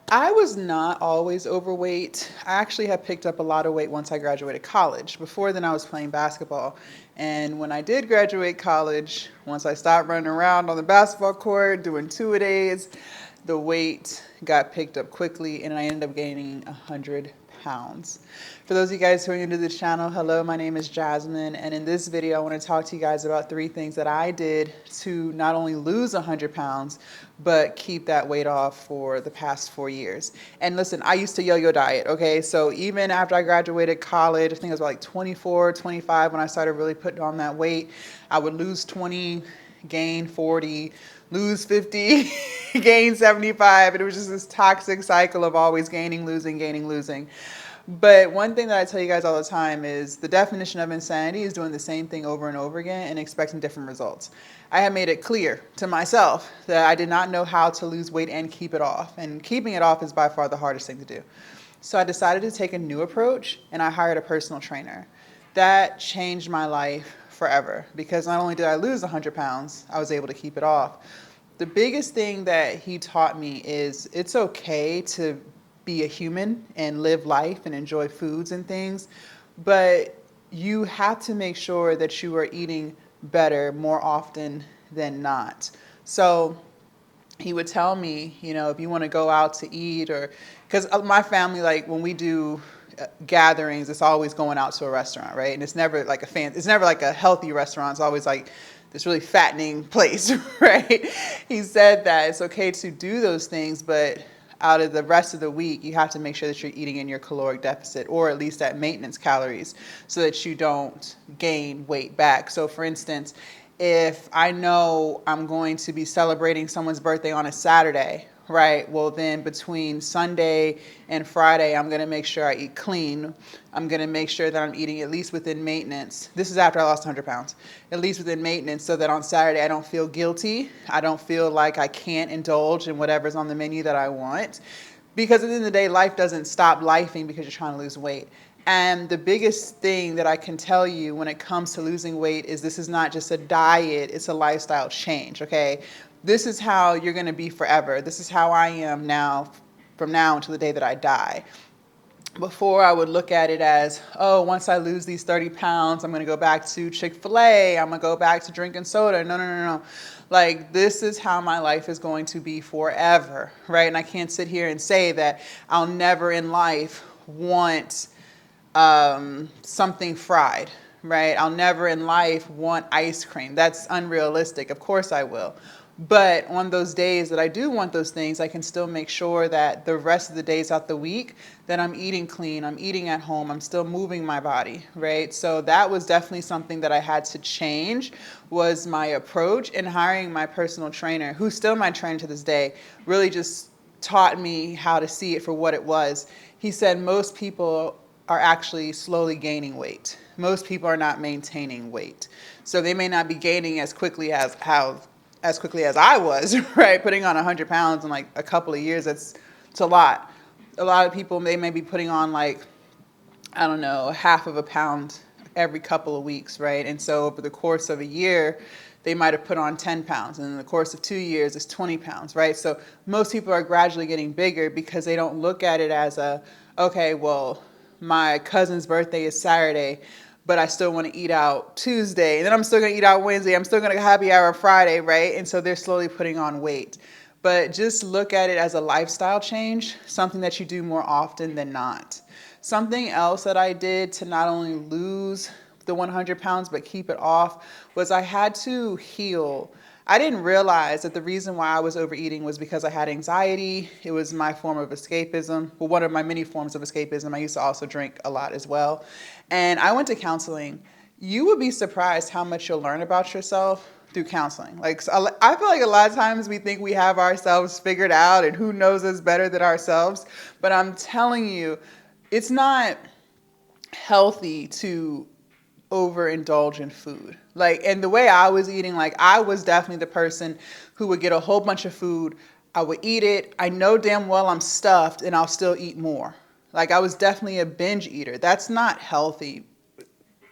I was not always overweight. I actually had picked up a lot of weight once I graduated college. Before then, I was playing basketball. And when I did graduate college, once I stopped running around on the basketball court doing two-a-days, the weight got picked up quickly and I ended up gaining 100 pounds. For those of you guys who are new to this channel, hello, my name is Jasmine, and in this video I want to talk to you guys about 3 things that I did to not only lose 100 pounds, but keep that weight off for the past 4 years. And listen, I used to yo-yo diet, okay? So even after I graduated college, I think I was like 24, 25 when I started really putting on that weight. I would lose 20, gain 40, lose 50, gain 75. And it was just this toxic cycle of always gaining, losing, gaining, losing. But one thing that I tell you guys all the time is the definition of insanity is doing the same thing over and over again and expecting different results. I have made it clear to myself that I did not know how to lose weight and keep it off. And keeping it off is by far the hardest thing to do. So I decided to take a new approach and I hired a personal trainer. That changed my life forever because not only did I lose 100 pounds, I was able to keep it off. The biggest thing that he taught me is it's okay to be a human and live life and enjoy foods and things, but you have to make sure that you are eating better more often than not. So he would tell me, if you want to go out to eat, or because my family, like when we do gatherings, it's always going out to a restaurant, right? And it's never like it's never like a healthy restaurant. It's always like this really fattening place, right? He said that it's okay to do those things, but out of the rest of the week, you have to make sure that you're eating in your caloric deficit, or at least at maintenance calories, so that you don't gain weight back. So for instance, if I know I'm going to be celebrating someone's birthday on a Saturday, right? Well, then between Sunday and Friday, I'm going to make sure I eat clean. I'm going to make sure that I'm eating at least within maintenance. This is after I lost 100 pounds, at least within maintenance, so that on Saturday I don't feel guilty. I don't feel like I can't indulge in whatever's on the menu that I want. Because at the end of the day, life doesn't stop lifing because you're trying to lose weight. And the biggest thing that I can tell you when it comes to losing weight is this is not just a diet, it's a lifestyle change, okay? This is how you're going to be forever. This is how I am now, from now until the day that I die. Before, I would look at it as, oh, once I lose these 30 pounds, I'm going to go back to Chick-fil-A. I'm going to go back to drinking soda. No, no, no, no. Like, this is how my life is going to be forever, right? And I can't sit here and say that I'll never in life want something fried, right? I'll never in life want ice cream. That's unrealistic. Of course I will. But on those days that I do want those things, I can still make sure that the rest of the days out the week that I'm eating clean, I'm eating at home, I'm still moving my body, right? So that was definitely something that I had to change, was my approach. And hiring my personal trainer, who's still my trainer to this day, really just taught me how to see it for what it was. He said most people are actually slowly gaining weight. Most people are not maintaining weight. So they may not be gaining as quickly as I was, right? Putting on 100 pounds in like a couple of years, it's a lot. A lot of people, they may be putting on like, I don't know, half of a pound every couple of weeks, right? And so over the course of a year, they might have put on 10 pounds. And in the course of 2 years, it's 20 pounds, right? So most people are gradually getting bigger because they don't look at it as okay, well, my cousin's birthday is Saturday, but I still want to eat out Tuesday, and then I'm still going to eat out Wednesday, I'm still going to happy hour Friday, right? And so they're slowly putting on weight. But just look at it as a lifestyle change, something that you do more often than not. Something else that I did to not only lose the 100 pounds, but keep it off, was I had to heal. I didn't realize that the reason why I was overeating was because I had anxiety. It was my form of escapism. Well, one of my many forms of escapism. I used to also drink a lot as well. And I went to counseling. You would be surprised how much you'll learn about yourself through counseling. Like, so I feel like a lot of times we think we have ourselves figured out and who knows us better than ourselves. But I'm telling you, it's not healthy to overindulge in food. Like, and the way I was eating, like, I was definitely the person who would get a whole bunch of food. I would eat it. I know damn well I'm stuffed and I'll still eat more. Like, I was definitely a binge eater. That's not healthy.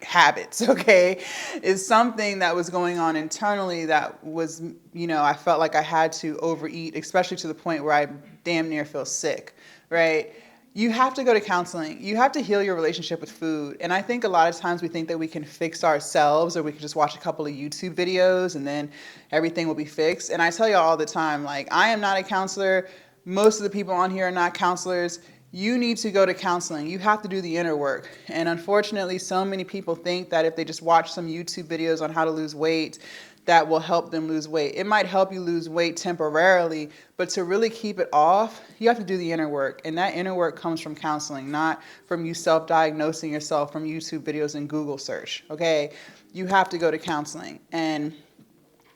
habits, okay, is something that was going on internally that was, I felt like I had to overeat, especially to the point where I damn near feel sick, right? You have to go to counseling. You have to heal your relationship with food. And I think a lot of times we think that we can fix ourselves, or we can just watch a couple of YouTube videos and then everything will be fixed. And I tell you all the time, like, I am not a counselor. Most of the people on here are not counselors. You need to go to counseling. You have to do the inner work. And unfortunately, so many people think that if they just watch some YouTube videos on how to lose weight, that will help them lose weight. It might help you lose weight temporarily, but to really keep it off, you have to do the inner work. And that inner work comes from counseling, not from you self-diagnosing yourself from YouTube videos and Google search, okay? You have to go to counseling. And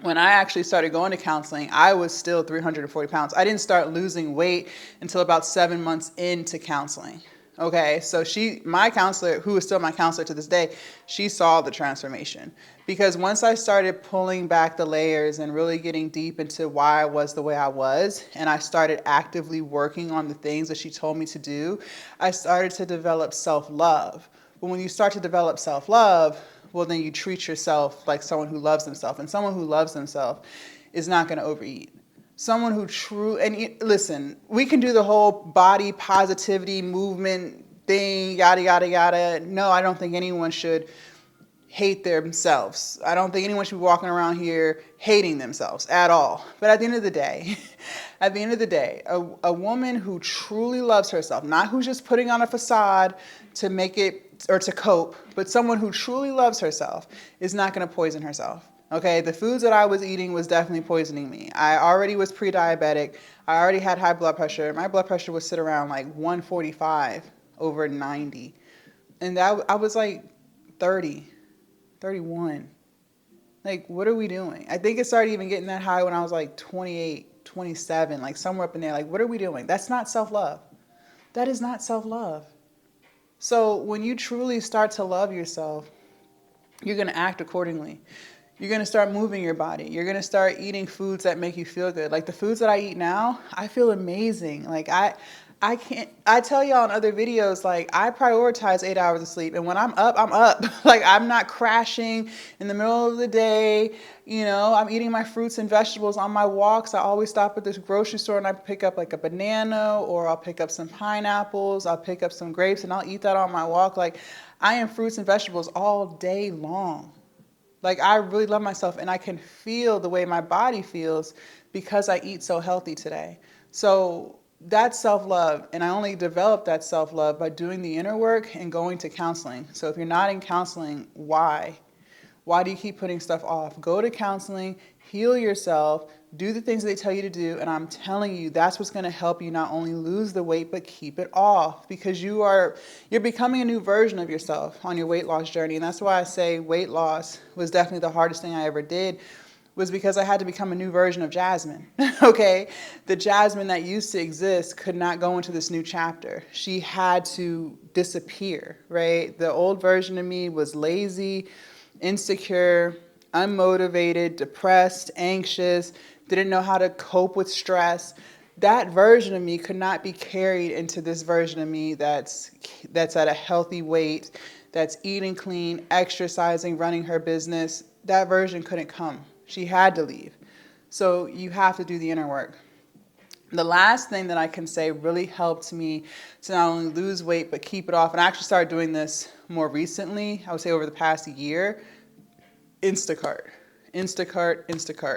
when I actually started going to counseling, I was still 340 pounds. I didn't start losing weight until about 7 months into counseling. Okay, so my counselor, who is still my counselor to this day, she saw the transformation. Because once I started pulling back the layers and really getting deep into why I was the way I was, and I started actively working on the things that she told me to do, I started to develop self-love. But when you start to develop self-love, well, then you treat yourself like someone who loves themselves. And someone who loves themselves is not going to overeat. Someone who listen, we can do the whole body positivity movement thing, yada, yada, yada. No, I don't think anyone should hate themselves. I don't think anyone should be walking around here hating themselves at all. But at the end of the day, a woman who truly loves herself, not who's just putting on a facade to make it or to cope, but someone who truly loves herself is not going to poison herself. Okay, the foods that I was eating was definitely poisoning me. I already was pre-diabetic. I already had high blood pressure. My blood pressure would sit around like 145 over 90. And I was like 30, 31. Like, what are we doing? I think it started even getting that high when I was like 28, 27, like somewhere up in there. Like, what are we doing? That's not self-love. That is not self-love. So when you truly start to love yourself, you're going to act accordingly. You're going to start moving your body. You're going to start eating foods that make you feel good. Like the foods that I eat now, I feel amazing. Like I tell y'all in other videos, like I prioritize 8 hours of sleep. And when I'm up, I'm up. Like I'm not crashing in the middle of the day. I'm eating my fruits and vegetables on my walks. I always stop at this grocery store and I pick up like a banana, or I'll pick up some pineapples. I'll pick up some grapes and I'll eat that on my walk. Like I am fruits and vegetables all day long. Like I really love myself and I can feel the way my body feels because I eat so healthy today. So that's self-love, and I only developed that self-love by doing the inner work and going to counseling. So if you're not in counseling, why? Why do you keep putting stuff off? Go to counseling, heal yourself, do the things they tell you to do, and I'm telling you, that's what's going to help you not only lose the weight, but keep it off, because you're becoming a new version of yourself on your weight loss journey. And that's why I say weight loss was definitely the hardest thing I ever did, was because I had to become a new version of Jasmine, okay? The Jasmine that used to exist could not go into this new chapter. She had to disappear, right? The old version of me was lazy, insecure, unmotivated, depressed, anxious, didn't know how to cope with stress. That version of me could not be carried into this version of me that's at a healthy weight, that's eating clean, exercising, running her business. That version couldn't come. She had to leave. So you have to do the inner work. The last thing that I can say really helped me to not only lose weight, but keep it off. And I actually started doing this more recently, I would say over the past year. Instacart.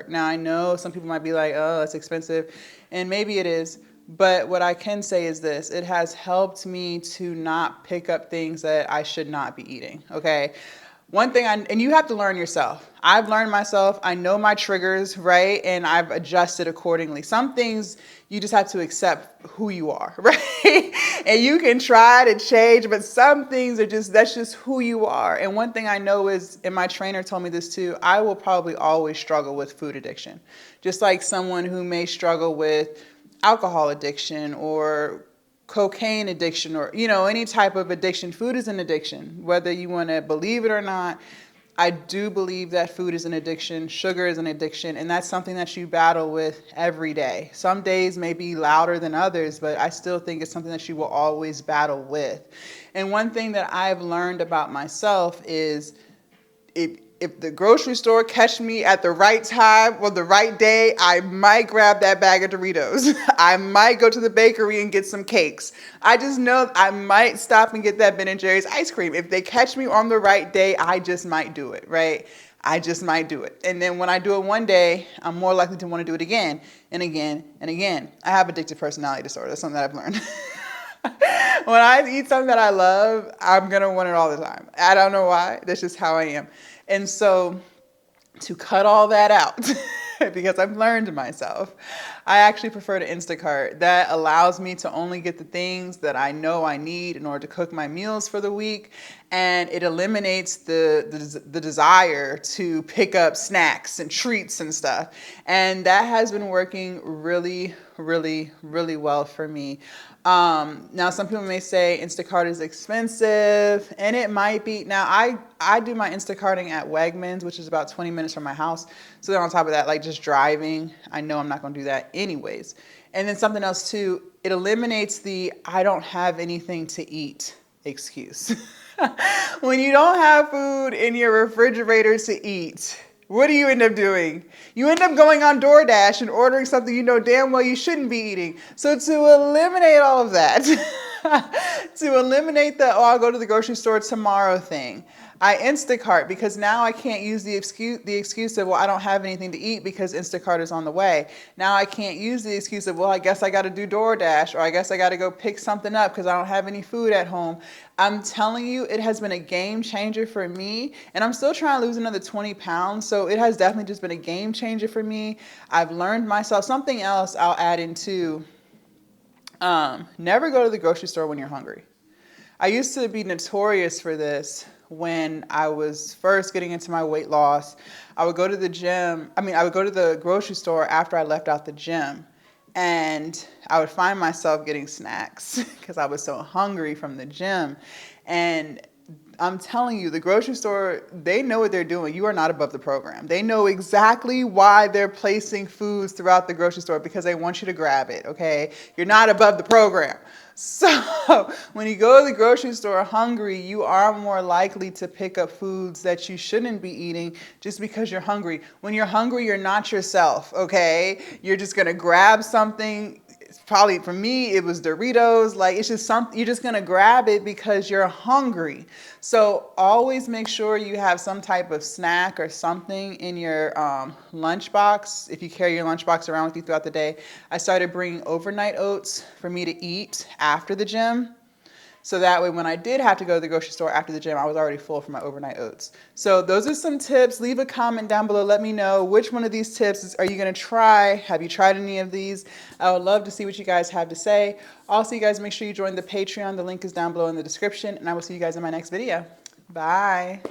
Now I know some people might be like, oh, that's expensive. And maybe it is. But what I can say is this: it has helped me to not pick up things that I should not be eating. Okay. One thing, and you have to learn yourself. I've learned myself. I know my triggers, right? And I've adjusted accordingly. Some things you just have to accept who you are, right? And you can try to change, but some things that's just who you are. And one thing I know is, and my trainer told me this too, I will probably always struggle with food addiction. Just like someone who may struggle with alcohol addiction or cocaine addiction, or any type of addiction. Food is an addiction, whether you want to believe it or not. I do believe that food is an addiction, sugar is an addiction, and that's something that you battle with every day. Some days may be louder than others, but I still think it's something that you will always battle with. And one thing that I've learned about myself is if the grocery store catch me at the right time or the right day, I might grab that bag of Doritos. I might go to the bakery and get some cakes. I just know I might stop and get that Ben & Jerry's ice cream. If they catch me on the right day, I just might do it, right? I just might do it. And then when I do it one day, I'm more likely to want to do it again and again and again. I have addictive personality disorder. That's something that I've learned. When I eat something that I love, I'm going to want it all the time. I don't know why. That's just how I am. And so to cut all that out, because I've learned myself, I actually prefer to Instacart. That allows me to only get the things that I know I need in order to cook my meals for the week. And it eliminates the desire to pick up snacks and treats and stuff. And that has been working really, really, really well for me. Now some people may say Instacart is expensive, and it might be. Now I do my Instacarting at Wegmans, which is about 20 minutes from my house. So then on top of that, like just driving, I know I'm not going to do that anyways. And then something else too, it eliminates the I don't have anything to eat excuse. When you don't have food in your refrigerator to eat, what do you end up doing? You end up going on DoorDash and ordering something you know damn well you shouldn't be eating. So to eliminate all of that, to eliminate the, oh, I'll go to the grocery store tomorrow thing, I Instacart, because now I can't use the excuse of, well, I don't have anything to eat because Instacart is on the way. Now I can't use the excuse of, well, I guess I got to do DoorDash, or I guess I got to go pick something up because I don't have any food at home. I'm telling you, it has been a game changer for me, and I'm still trying to lose another 20 pounds. So it has definitely just been a game changer for me. I've learned myself. Something else I'll add in too, never go to the grocery store when you're hungry. I used to be notorious for this when I was first getting into my weight loss. I would go to the gym. I would go to the grocery store after I left out the gym, and I would find myself getting snacks because I was so hungry from the gym. And I'm telling you, the grocery store, they know what they're doing. You are not above the program. They know exactly why they're placing foods throughout the grocery store, because they want you to grab it, okay? You're not above the program. So when you go to the grocery store hungry, you are more likely to pick up foods that you shouldn't be eating just because you're hungry. When you're hungry, you're not yourself, okay? You're just going to grab something. Probably for me, it was Doritos. Like, it's just something, you're just going to grab it because you're hungry. So always make sure you have some type of snack or something in your lunchbox. If you carry your lunchbox around with you throughout the day, I started bringing overnight oats for me to eat after the gym. So that way, when I did have to go to the grocery store after the gym, I was already full from my overnight oats. So those are some tips. Leave a comment down below. Let me know which one of these tips are you going to try. Have you tried any of these? I would love to see what you guys have to say. Also, you guys make sure you join the Patreon. The link is down below in the description. And I will see you guys in my next video. Bye.